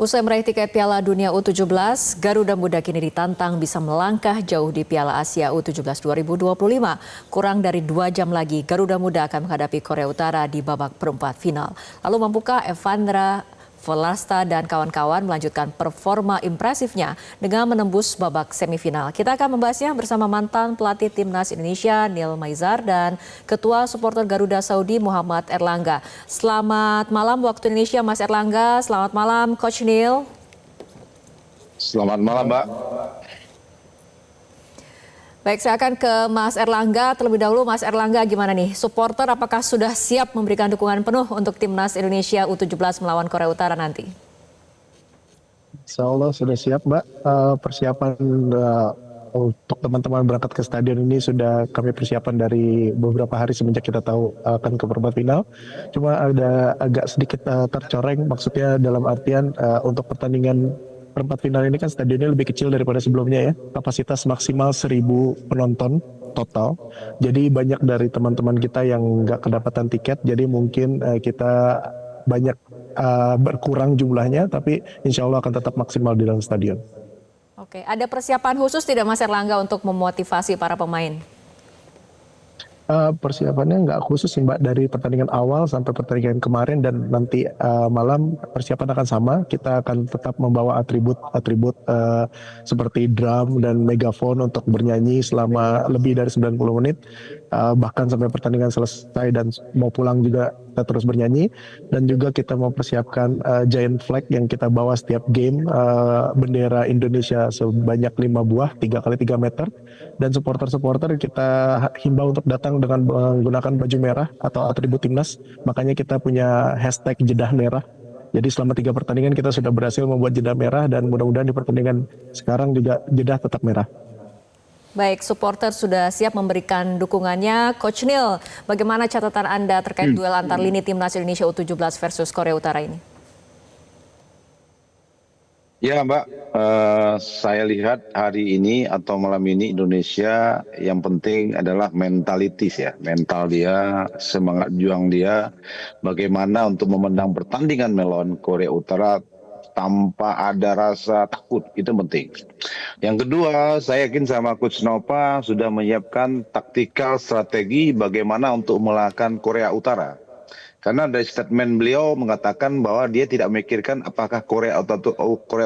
Usai meraih tiket Piala Dunia U17, Garuda Muda kini ditantang bisa melangkah jauh di Piala Asia U17 2025. Kurang dari 2 jam lagi, Garuda Muda akan menghadapi Korea Utara di babak perempat final. Lalu mampukah Evandra Volasta dan kawan-kawan melanjutkan performa impresifnya dengan menembus babak semifinal. Kita akan membahasnya bersama mantan pelatih Timnas Indonesia Neil Maizar dan Ketua Supporter Garuda Saudi Muhammad Erlangga. Selamat malam waktu Indonesia Mas Erlangga, selamat malam Coach Neil. Selamat malam Mbak. Baik, saya akan ke Mas Erlangga terlebih dahulu. Mas Erlangga, gimana nih? Supporter apakah sudah siap memberikan dukungan penuh untuk Timnas Indonesia U17 melawan Korea Utara nanti? Insya Allah sudah siap Mbak. Persiapan untuk teman-teman berangkat ke stadion ini sudah kami persiapan dari beberapa hari semenjak kita tahu akan ke perempat final. Cuma ada agak sedikit tercoreng, maksudnya dalam artian untuk pertandingan perempat final ini kan stadionnya lebih kecil daripada sebelumnya ya. Kapasitas maksimal 1.000 penonton total. Jadi banyak dari teman-teman kita yang nggak kedapatan tiket. Jadi mungkin kita banyak berkurang jumlahnya, tapi insya Allah akan tetap maksimal di dalam stadion. Oke, ada persiapan khusus tidak Mas Erlangga untuk memotivasi para pemain? Persiapannya nggak khusus sih Mbak, dari pertandingan awal sampai pertandingan kemarin dan nanti malam persiapan akan sama. Kita akan tetap membawa atribut seperti drum dan megafon untuk bernyanyi selama lebih dari 90 menit. Bahkan sampai pertandingan selesai dan mau pulang juga kita terus bernyanyi. Dan juga kita mau persiapkan giant flag yang kita bawa setiap game, bendera Indonesia sebanyak 5 buah, 3 kali 3 meter. Dan supporter-supporter kita himbau untuk datang dengan menggunakan baju merah atau atribut timnas. Makanya kita punya hashtag jedah merah. Jadi selama 3 pertandingan kita sudah berhasil membuat jedah merah dan mudah-mudahan di pertandingan sekarang juga jedah tetap merah. Baik, supporter sudah siap memberikan dukungannya. Coach Neil, bagaimana catatan Anda terkait duel antar lini Timnas Indonesia U17 versus Korea Utara ini? Ya Mbak, saya lihat hari ini atau malam ini Indonesia yang penting adalah mentalitas ya. Mental dia, semangat juang dia, bagaimana untuk memenang pertandingan melawan Korea Utara tanpa ada rasa takut, itu penting. Yang kedua, saya yakin sama Coach Nova sudah menyiapkan taktikal strategi bagaimana untuk mengalahkan Korea Utara. Karena dari statement beliau mengatakan bahwa dia tidak memikirkan apakah Korea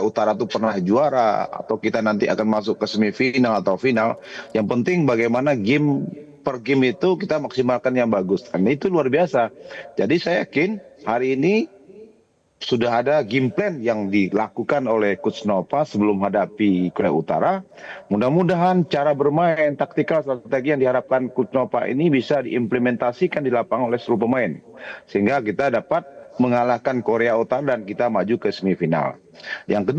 Utara itu pernah juara atau kita nanti akan masuk ke semifinal atau final. Yang penting bagaimana game per game itu kita maksimalkan yang bagus. Dan itu luar biasa. Jadi saya yakin hari ini sudah ada game plan yang dilakukan oleh Coach Nova sebelum hadapi Korea Utara. Mudah-mudahan cara bermain, taktikal, strategi yang diharapkan Coach Nova ini bisa diimplementasikan di lapangan oleh seluruh pemain. Sehingga kita dapat mengalahkan Korea Utara dan kita maju ke semifinal. Yang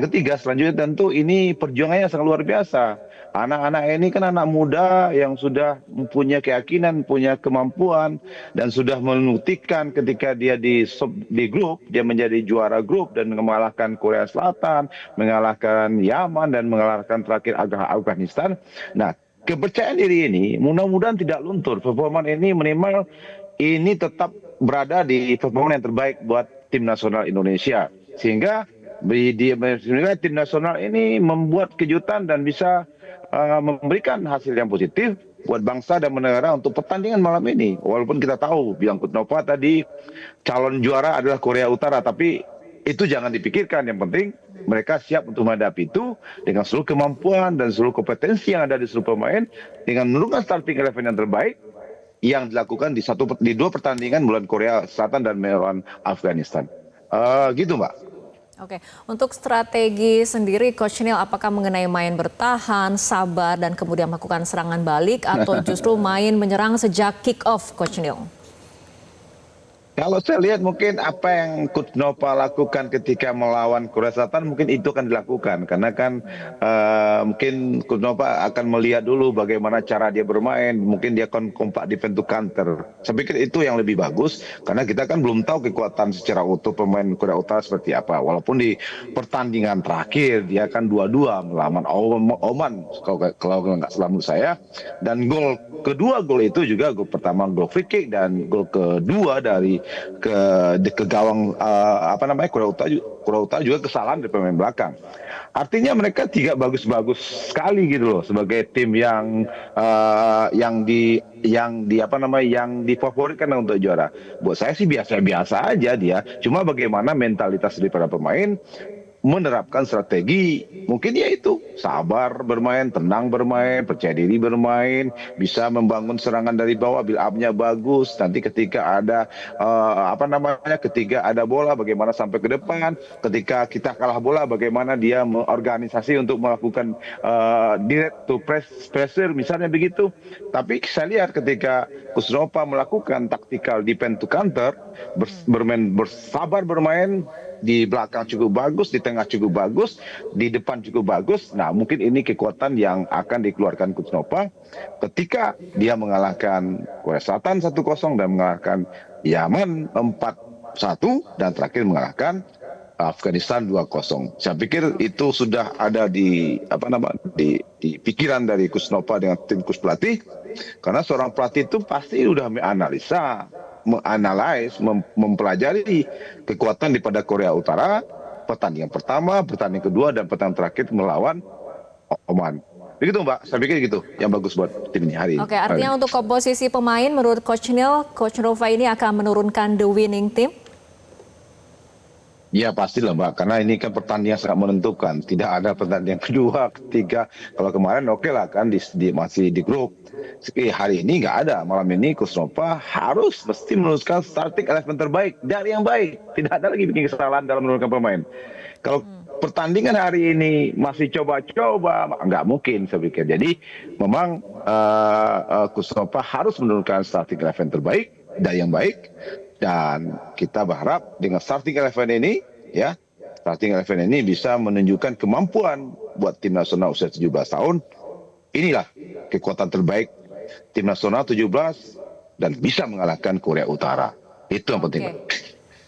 ketiga selanjutnya tentu ini perjuangannya sangat luar biasa. Anak-anak ini kan anak muda yang sudah mempunyai keyakinan, punya kemampuan dan sudah membuktikan ketika dia di grup, dia menjadi juara grup dan mengalahkan Korea Selatan, mengalahkan Yaman dan mengalahkan terakhir Afghanistan. Nah, kepercayaan diri ini mudah-mudahan tidak luntur. Performa ini minimal ini tetap berada di performa yang terbaik buat tim nasional Indonesia. Sehingga tim nasional ini membuat kejutan dan bisa memberikan hasil yang positif buat bangsa dan negara untuk pertandingan malam ini. Walaupun kita tahu bilang Coach Nova tadi calon juara adalah Korea Utara, tapi itu jangan dipikirkan. Yang penting mereka siap untuk menghadapi itu dengan seluruh kemampuan dan seluruh kompetensi yang ada di seluruh pemain dengan menurunkan starting eleven yang terbaik yang dilakukan di 2 pertandingan melawan Korea Selatan dan melawan Afghanistan. Gitu Mbak. Oke, untuk strategi sendiri Coach Neil apakah mengenai main bertahan, sabar dan kemudian melakukan serangan balik atau justru main menyerang sejak kick off Coach Neil? Kalau saya lihat mungkin apa yang Coach Nova lakukan ketika melawan Korea Selatan mungkin itu akan dilakukan. Karena kan mungkin Coach Nova akan melihat dulu bagaimana cara dia bermain. Mungkin dia akan kompak defend to counter. Saya pikir itu yang lebih bagus. Karena kita kan belum tahu kekuatan secara utuh pemain Korea Utara seperti apa. Walaupun di pertandingan terakhir dia kan 2-2 melawan Oman. Kalau nggak salah menurut saya. Dan kedua gol itu juga gol pertama gol free kick dan gol kedua dari ke gawang Korea Utara juga kesalahan dari pemain belakang. Artinya mereka tidak bagus-bagus sekali gitu loh sebagai tim yang difavoritkan untuk juara. Buat saya sih biasa-biasa aja dia. Cuma bagaimana mentalitas daripada pemain menerapkan strategi, mungkin ya itu sabar bermain, tenang bermain, percaya diri bermain, bisa membangun serangan dari bawah, build up-nya bagus. Nanti ketika ada ketika ada bola bagaimana sampai ke depan, ketika kita kalah bola bagaimana dia mengorganisasi untuk melakukan direct to pressure misalnya begitu. Tapi saya lihat ketika Kusnova melakukan tactical defense to counter, bersabar bermain, di belakang cukup bagus, di tengah cukup bagus, di depan cukup bagus. Nah, mungkin ini kekuatan yang akan dikeluarkan Kusnova ketika dia mengalahkan Korea Selatan 1-0 dan mengalahkan Yaman 4-1 dan terakhir mengalahkan Afghanistan 2-0. Saya pikir itu sudah ada di pikiran dari Kusnova dengan tim pelatih, karena seorang pelatih itu pasti sudah mempelajari kekuatan daripada Korea Utara, pertandingan pertama, pertandingan kedua, dan pertandingan terakhir melawan Oman. Begitu Mbak, saya pikir gitu yang bagus buat tim ini hari ini. Oke, artinya untuk komposisi pemain menurut Coach Neil, Coach Nova ini akan menurunkan the winning team? Ya pastilah Mbak, karena ini kan pertandingan sangat menentukan. Tidak ada pertandingan kedua, ketiga. Kalau kemarin oke lah kan masih di grup. Hari ini nggak ada. Malam ini Kusnova harus mesti menurunkan starting 11 terbaik dari yang baik. Tidak ada lagi bikin kesalahan dalam menurunkan pemain. Kalau pertandingan hari ini masih coba-coba, nggak mungkin saya pikir. Jadi memang Kusnova harus menurunkan starting 11 terbaik dari yang baik. Dan kita berharap dengan starting 11 ini, ya, starting 11 ini bisa menunjukkan kemampuan buat tim nasional usia 17 tahun. Inilah kekuatan terbaik tim nasional 17 dan bisa mengalahkan Korea Utara. Itu yang penting.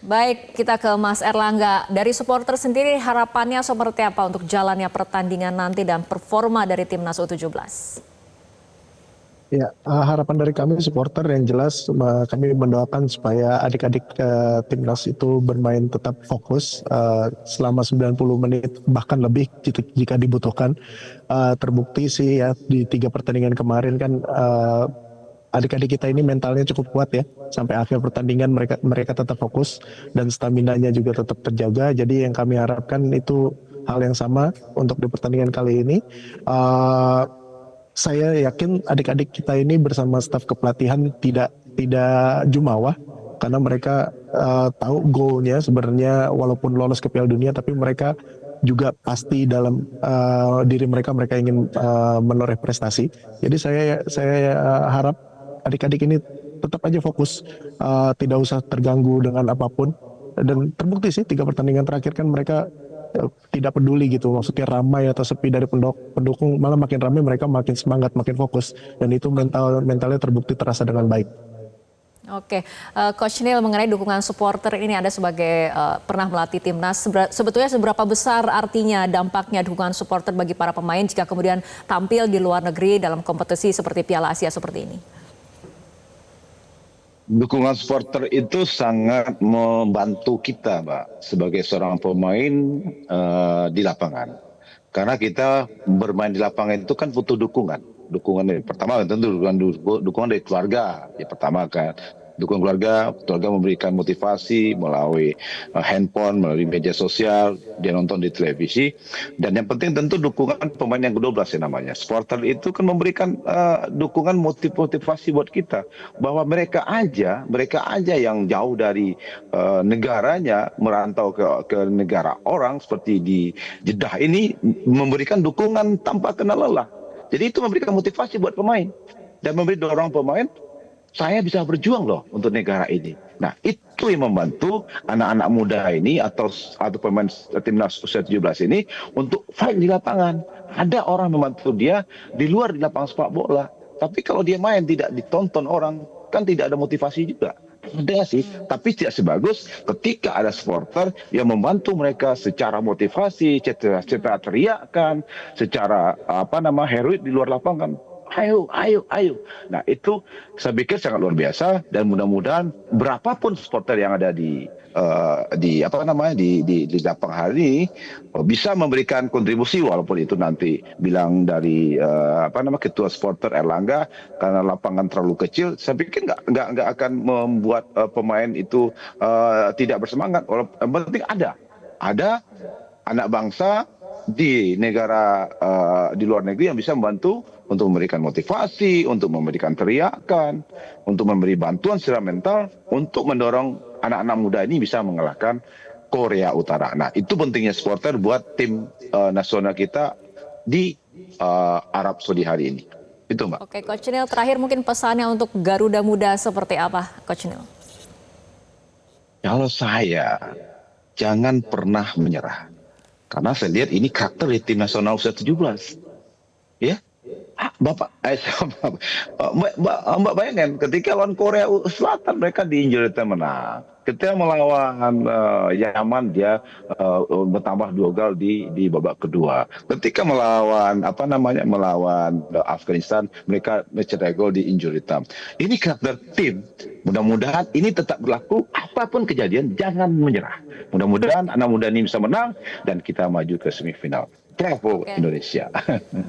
Baik, kita ke Mas Erlangga. Dari supporter sendiri harapannya seperti apa untuk jalannya pertandingan nanti dan performa dari timnas U17? Ya, harapan dari kami supporter yang jelas kami mendoakan supaya adik-adik timnas itu bermain tetap fokus selama 90 menit bahkan lebih jika dibutuhkan. Terbukti sih ya di 3 pertandingan kemarin kan adik-adik kita ini mentalnya cukup kuat ya. Sampai akhir pertandingan mereka tetap fokus dan staminanya juga tetap terjaga. Jadi yang kami harapkan itu hal yang sama untuk di pertandingan kali ini. Saya yakin adik-adik kita ini bersama staf kepelatihan tidak jumawa karena mereka tahu goalnya sebenarnya walaupun lolos ke Piala Dunia, tapi mereka juga pasti dalam diri mereka ingin menoreh prestasi. Jadi saya harap adik-adik ini tetap aja fokus, tidak usah terganggu dengan apapun. Dan terbukti sih 3 pertandingan terakhir kan mereka tidak peduli gitu, maksudnya ramai atau sepi dari pendukung, malah makin ramai mereka makin semangat, makin fokus, dan itu mentalnya terbukti terasa dengan baik. Oke, Coach Neil, mengenai dukungan supporter ini, Anda sebagai pernah melatih timnas, sebetulnya seberapa besar artinya dampaknya dukungan supporter bagi para pemain jika kemudian tampil di luar negeri dalam kompetisi seperti Piala Asia seperti ini? Dukungan supporter itu sangat membantu kita, Mbak, sebagai seorang pemain di lapangan. Karena kita bermain di lapangan itu kan butuh dukungan. Dukungan dari pertama tentu dukungan dari keluarga. Ya pertama kan dukungan keluarga memberikan motivasi melalui handphone, melalui media sosial, dia nonton di televisi. Dan yang penting tentu dukungan pemain yang ke-12 ya namanya. Supporter itu kan memberikan dukungan motivasi buat kita bahwa mereka aja yang jauh dari negaranya merantau ke negara orang seperti di Jeddah ini memberikan dukungan tanpa kenal lelah. Jadi itu memberikan motivasi buat pemain dan memberi dorong pemain, saya bisa berjuang loh untuk negara ini. Nah, itu yang membantu anak-anak muda ini atau pemain timnas usia 17 ini untuk fight di lapangan. Ada orang membantu dia di luar di lapangan sepak bola. Tapi kalau dia main tidak ditonton orang, kan tidak ada motivasi juga. Ada sih, tapi tidak sebagus ketika ada supporter yang membantu mereka secara motivasi, secara teriakan, secara heroik di luar lapangan. ayo, ayo, ayo. Nah itu saya pikir sangat luar biasa dan mudah-mudahan berapapun supporter yang ada di apa namanya di lapang hari ini bisa memberikan kontribusi walaupun itu nanti bilang dari apa namanya ketua supporter Erlangga karena lapangan terlalu kecil. Saya pikir nggak akan membuat pemain itu tidak bersemangat. Yang penting ada anak bangsa di negara di luar negeri yang bisa membantu untuk memberikan motivasi, untuk memberikan teriakan, untuk memberi bantuan secara mental untuk mendorong anak-anak muda ini bisa mengalahkan Korea Utara. Nah, itu pentingnya supporter buat tim nasional kita di Arab Saudi hari ini. Itu, Mbak. Oke, Coach Neil, terakhir mungkin pesannya untuk Garuda Muda seperti apa, Coach Neil? Kalau saya, jangan pernah menyerah. Karena saya lihat ini karakter di tim nasional usia 17. Ya, Mbak bayangkan ketika lawan Korea Selatan mereka di injury time menang. Ketika melawan Yaman dia bertambah 2 gol di babak kedua. Ketika melawan Afghanistan mereka mencetak gol di injury time. Ini karakter tim. Mudah-mudahan ini tetap berlaku apapun kejadian, jangan menyerah. Mudah-mudahan anak muda ini bisa menang dan kita maju ke semifinal. Bravo Indonesia.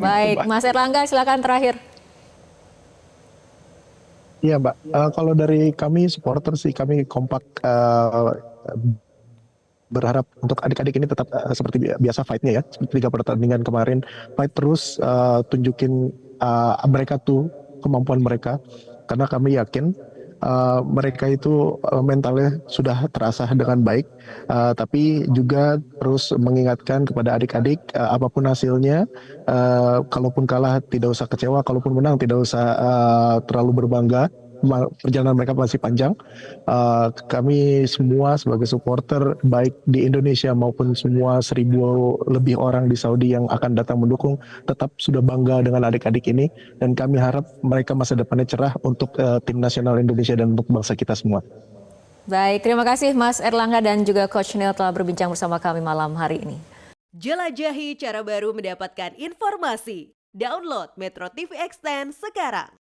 Baik, Mas Erlangga silakan terakhir. Iya Mbak, kalau dari kami supporter sih kami kompak berharap untuk adik-adik ini tetap seperti biasa fight-nya ya, seperti 3 pertandingan kemarin, fight terus, tunjukin mereka tuh kemampuan mereka, karena kami yakin mereka itu mentalnya sudah terasah dengan baik, tapi juga terus mengingatkan kepada adik-adik apapun hasilnya, kalaupun kalah tidak usah kecewa, kalaupun menang tidak usah terlalu berbangga. Perjalanan mereka masih panjang. Kami semua sebagai supporter baik di Indonesia maupun semua 1.000 lebih orang di Saudi yang akan datang mendukung tetap sudah bangga dengan adik-adik ini, dan kami harap mereka masa depannya cerah untuk tim nasional Indonesia dan untuk bangsa kita semua. Baik, terima kasih Mas Erlangga dan juga Coach Neil telah berbincang bersama kami malam hari ini. Jelajahi cara baru mendapatkan informasi. Download Metro TV Extend sekarang.